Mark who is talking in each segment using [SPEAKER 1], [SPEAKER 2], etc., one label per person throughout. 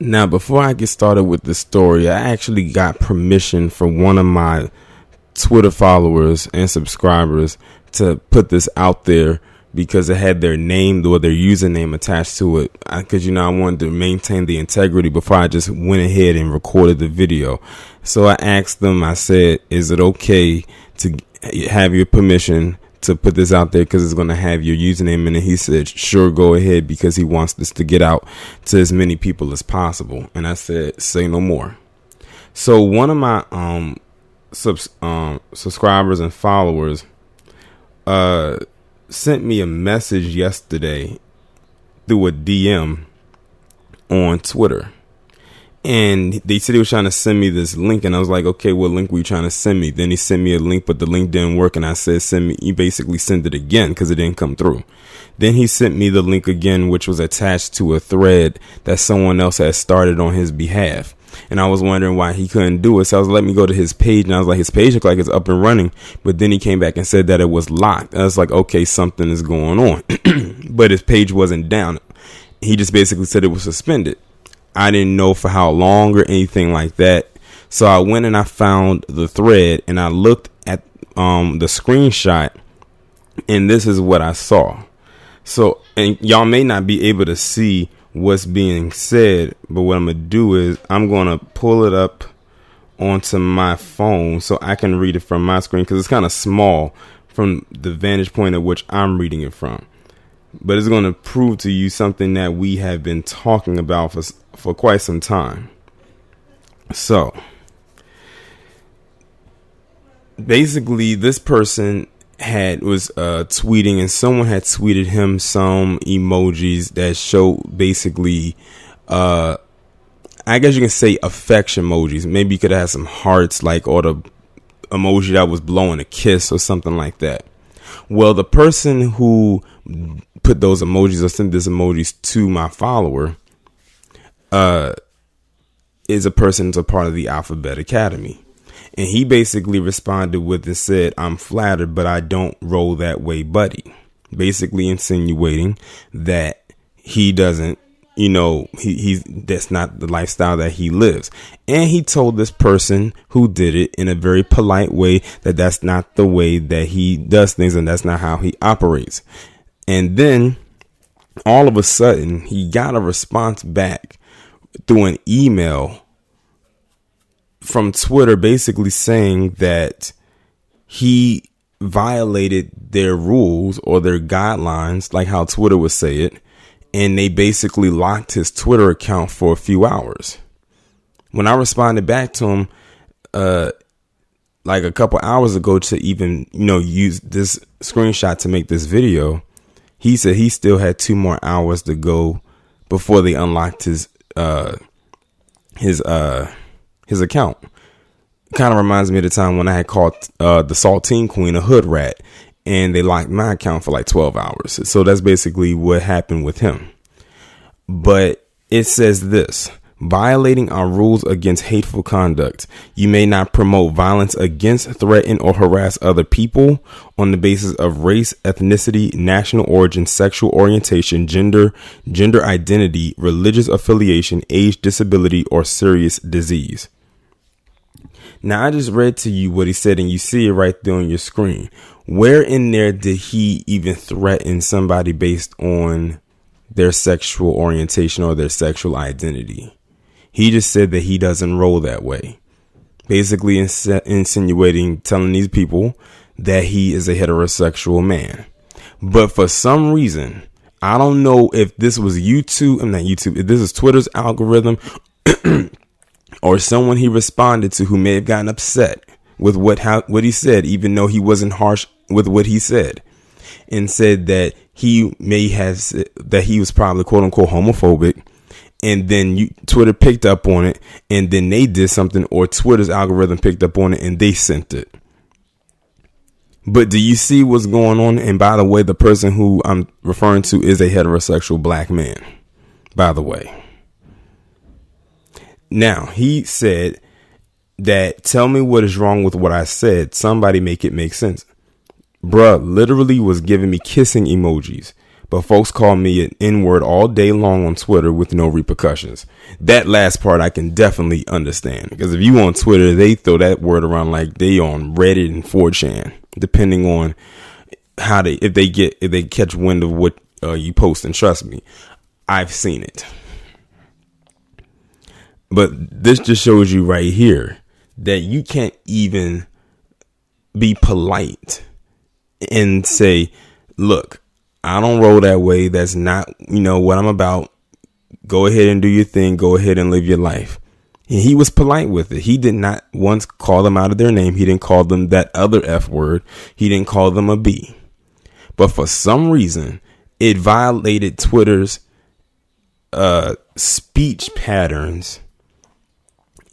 [SPEAKER 1] Now, before I get started with the story, I actually got permission from one of my Twitter followers and subscribers to put this out there because it had their name or their username attached to it. Because, I wanted to maintain the integrity before I just went ahead and recorded the video. So I asked them, I said, is it okay to have your permission to put this out there because it's going to have your username in it? He said, sure, go ahead, because he wants this to get out to as many people as possible. And I said, say no more. So one of my subscribers and followers sent me a message yesterday through a DM on Twitter. And they said he was trying to send me this link, and I was like, okay, what link were you trying to send me? Then he sent me a link, but the link didn't work, and I said, send me. He basically sent it again because it didn't come through. Then he sent me the link again, which was attached to a thread that someone else had started on his behalf. And I was wondering why he couldn't do it. So I was let me go to his page, and I was like, his page looked like it's up and running. But then he came back and said that it was locked. I was like, okay, something is going on. But his page wasn't down. He just basically said it was suspended. I didn't know for how long or anything like that. So I went and I found the thread, and I looked at the screenshot, and this is what I saw. So, and y'all may not be able to see what's being said, but what I'm going to do is I'm going to pull it up onto my phone so I can read it from my screen, because it's kind of small from the vantage point at which I'm reading it from. But it's going to prove to you something that we have been talking about for quite some time. So basically, this person was tweeting, and someone had tweeted him some emojis that show basically, I guess you can say affection emojis. Maybe you could have some hearts, like, or the emoji that was blowing a kiss or something like that. Well, the person who put those emojis or sent these emojis to my follower is a person who's a part of the Alphabet Academy. And he basically responded with and said, I'm flattered, but I don't roll that way, buddy. Basically insinuating that he doesn't, that's not the lifestyle that he lives. And he told this person who did it in a very polite way that that's not the way that he does things, and that's not how he operates. And then all of a sudden he got a response back through an email from Twitter, basically saying that he violated their rules or their guidelines, like how Twitter would say it. And they basically locked his Twitter account for a few hours. When I responded back to him, like a couple hours ago, to even, use this screenshot to make this video, he said he still had 2 more hours to go before they unlocked his account. Kind of reminds me of the time when I had called the Saltine Queen a hood rat, and they locked my account for like 12 hours. So that's basically what happened with him. But it says this: violating our rules against hateful conduct. You may not promote violence against, threaten, or harass other people on the basis of race, ethnicity, national origin, sexual orientation, gender identity, religious affiliation, age, disability, or serious disease. Now, I just read to you what he said, and you see it right there on your screen. Where in there did he even threaten somebody based on their sexual orientation or their sexual identity? He just said that he doesn't roll that way. Basically insinuating, telling these people that he is a heterosexual man. But for some reason, I don't know if this was if this is Twitter's algorithm or someone he responded to who may have gotten upset with what he said, even though he wasn't harsh with what he said, and said that he that he was probably quote unquote homophobic. And then Twitter picked up on it, and then they did something, or Twitter's algorithm picked up on it and they sent it. But do you see what's going on? And by the way, the person who I'm referring to is a heterosexual black man, by the way. Now, he said that, tell me what is wrong with what I said. Somebody make it make sense. Bruh literally was giving me kissing emojis. but folks call me an N-word all day long on Twitter with no repercussions. That last part I can definitely understand, because if you on Twitter, they throw that word around like they on Reddit and 4chan, depending on how if they catch wind of what you post. And trust me, I've seen it. But this just shows you right here that you can't even be polite and say, look, I don't roll that way. That's not, what I'm about. Go ahead and do your thing. Go ahead and live your life. And he was polite with it. He did not once call them out of their name. He didn't call them that other F word. He didn't call them a B. But for some reason, it violated Twitter's speech patterns.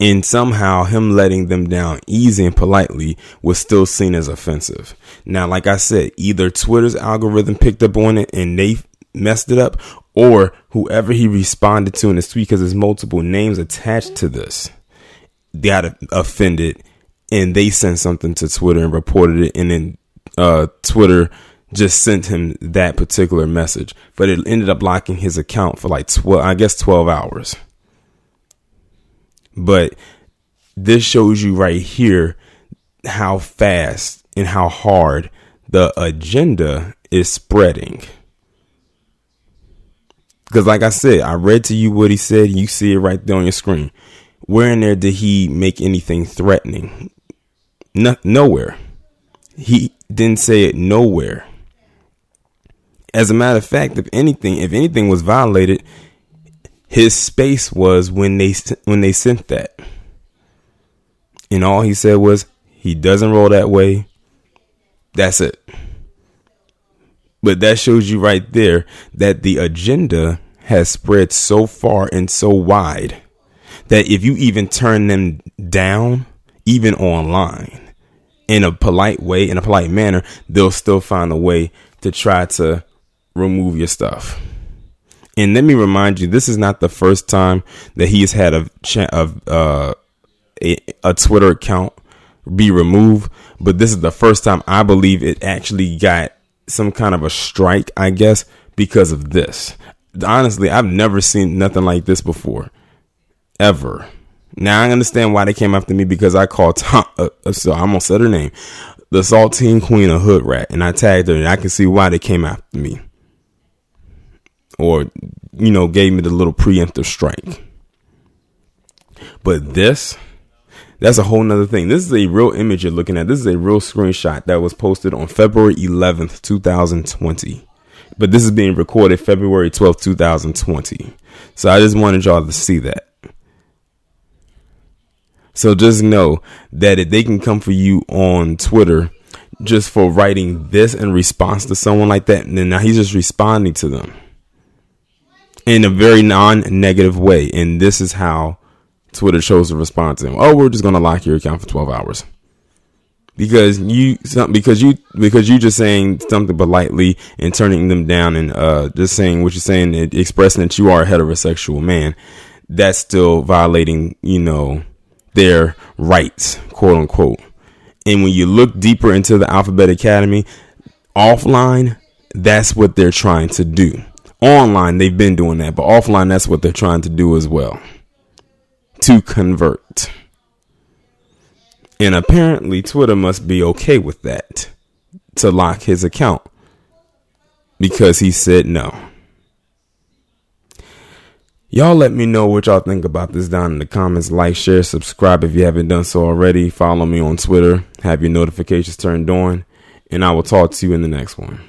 [SPEAKER 1] And somehow him letting them down easy and politely was still seen as offensive. Now, like I said, either Twitter's algorithm picked up on it and they messed it up, or whoever he responded to in his tweet, because there's multiple names attached to this, got offended and they sent something to Twitter and reported it. And then Twitter just sent him that particular message. But it ended up locking his account for like 12 hours. But this shows you right here how fast and how hard the agenda is spreading. Because like I said, I read to you what he said. You see it right there on your screen. Where in there did he make anything threatening? Nowhere. He didn't say it nowhere. As a matter of fact, if anything was violated, his space was when they sent that. And all he said was, he doesn't roll that way. That's it. But that shows you right there that the agenda has spread so far and so wide that if you even turn them down, even online, in a polite way, in a polite manner, they'll still find a way to try to remove your stuff. And let me remind you, this is not the first time that he has had a Twitter account be removed. But this is the first time I believe it actually got some kind of a strike, I guess, because of this. Honestly, I've never seen nothing like this before, ever. Now I understand why they came after me, because I called so I almost said her name, the Saltine Queen, a hood rat, and I tagged her, and I can see why they came after me. Or, gave me the little preemptive strike. But that's a whole nother thing. This is a real image you're looking at. This is a real screenshot that was posted on February 11th, 2020. But this is being recorded February 12th, 2020. So I just wanted y'all to see that. So just know that if they can come for you on Twitter just for writing this in response to someone like that, then now he's just responding to them in a very non-negative way. And this is how Twitter chose to respond to him. Oh, we're just going to lock your account for 12 hours. Because you just saying something politely and turning them down and just saying what you're saying, expressing that you are a heterosexual man. That's still violating, their rights, quote unquote. And when you look deeper into the Alphabet Academy, offline, that's what they're trying to do. Online, they've been doing that, but offline, that's what they're trying to do as well. To convert. And apparently Twitter must be okay with that, to lock his account, because he said no. Y'all let me know what y'all think about this down in the comments. Like, share, subscribe if you haven't done so already. Follow me on Twitter. Have your notifications turned on. And I will talk to you in the next one.